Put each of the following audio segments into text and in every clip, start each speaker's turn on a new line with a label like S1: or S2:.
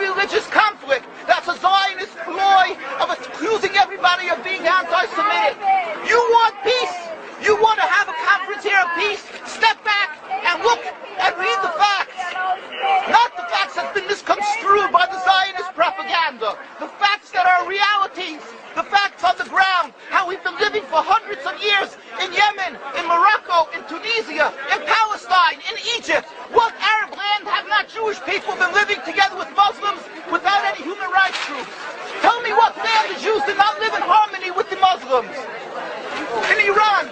S1: religious conflict. That's a Zionist ploy of accusing everybody of being anti-Semitic. You want peace? You want to have a conference here of peace? Step back and look and read the facts. Not the facts that have been misconstrued by the Zionist propaganda. The facts that are realities. The facts on the ground. How we've been living for hundreds of years in Yemen, in Morocco, in Tunisia, in Palestine, in Egypt. What Arab land have not Jewish people been living together with Muslims without any human rights groups? Tell me what land the Jews did not live in harmony with the Muslims. In Iran,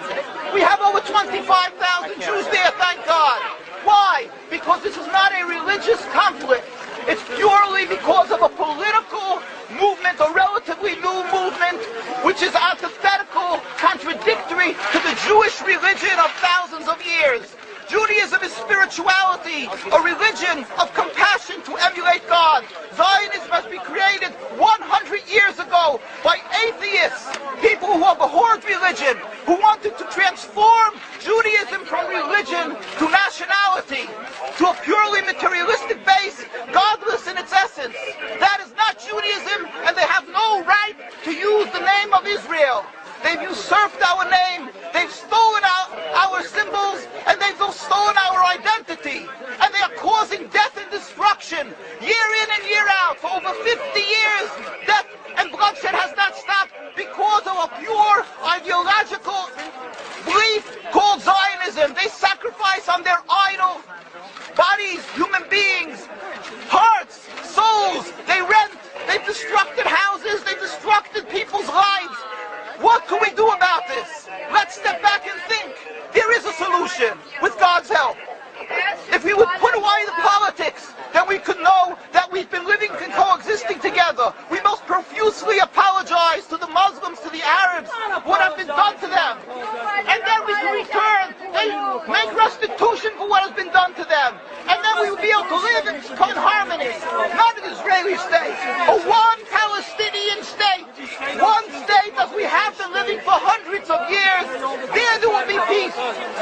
S1: we have over 25,000 Jews there, thank God. Why? Because this is not a religious conflict. It's purely because of a political movement, a relatively new movement, which is antithetical, contradictory to the Jewish religion of thousands of years. Judaism is spirituality, a religion of compassion to emulate God. Zionism must be created 100 years ago by atheists, people who have abhorred religion, who wanted to transform Judaism from religion to nationality, to a purely materialistic base, godless in its essence. That is not Judaism, and they have no right to use the name of Israel. They've usurped our name, they've stolen our symbols, and they've stolen our identity. And they are causing death and destruction, year in and year out. For over 50 years, death and bloodshed has not stopped because of a pure ideological belief called Zionism. They sacrifice on their idol bodies, human beings, hearts, souls. They rent, they've destructed houses, they've destructed people's lives. What can we do about this? Let's step back and think. There is a solution with God's help. If we would put away the politics, then we could know that we've been living and coexisting together. We most profusely apologize to the Muslims, to the Arabs, what has been done to them. And then we can return, they make restitution for what has been done to them. And then we will be able to live in harmony. Not an Israeli state, a one Palestinian state. One state as we have been living for hundreds of years. There will be peace.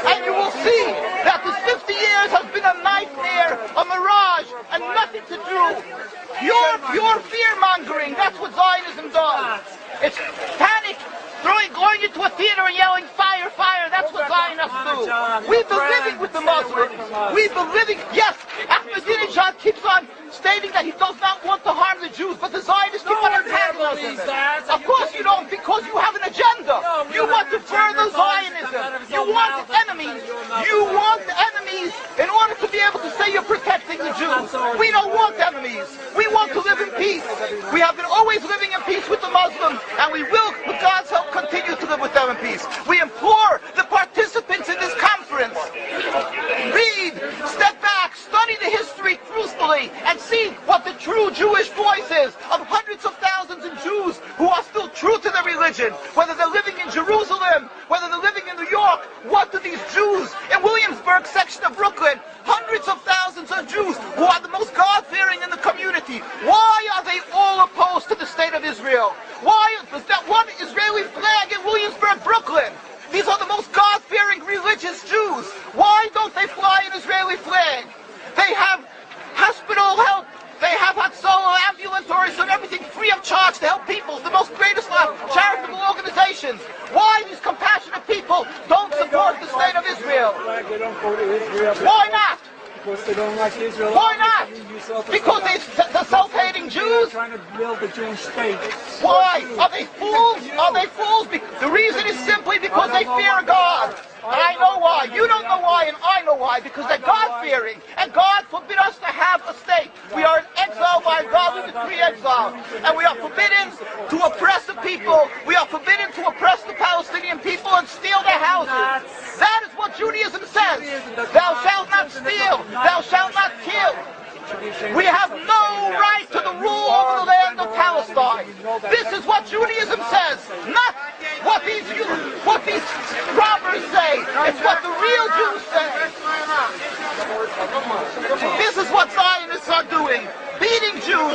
S1: And you will see that this 50 years has been a nightmare, a mirage, and nothing to do. Pure fear-mongering, that's what Zionism does. It's panic, going into a theater and yelling, fire, fire, that's what Zionists do. We've been living with the Muslims. We've been living, yes, Ahmadinejad keeps on stating that he does not want to harm the Jews, but the Zionists keep on antagonizing them. Of course you don't, because you have an agenda. You want to further Zionism. You want enemies. You want enemies in order to be able to say you're protecting the Jews. We don't want enemies. We want to live in peace. We have been always living in peace with the Muslims, and we will, with God's help, continue to live with them in peace. We implore the participants in this conference, read, step back, study the history truthfully, and see what the true Jewish voice is of hundreds of thousands of Jews who are still true to their religion, whether they're living in Jerusalem, whether they're living in New York. What do these Jews in Williamsburg section of Brooklyn, hundreds of thousands of Jews who are the most God-fearing in the community, why are they all opposed to the state of Israel? Why is that one Israeli flag in Williamsburg, Brooklyn? These are the most God-fearing religious Jews. Why don't they fly an Israeli flag? They have hospital help. They have Hatzolah, ambulatories, and everything free of charge to help people. The most greatest charitable organizations. Why these compassionate people don't support the state of Israel? Why not?
S2: Because they don't like Israel.
S1: Why not? Because they're self-hating Jews?
S2: Trying to build a Jewish state.
S1: Why? Are they fools? Are they fools? The reason is simply because they fear God. And I know why. You don't know why, and I know why. Because they're God-fearing. And God forbid us to have a state. We are in exile by God. We decree exile. And we are forbidden to oppress the people. We are forbidden to oppress the Palestinian people and steal their houses. That is what Judaism says. Thou shalt not steal. Thou shalt not kill. We have no right to the rule over the land of Palestine. This is what Judaism says, not what these robbers say. It's what the real Jews say. This is what Zionists are doing. Beating Jews,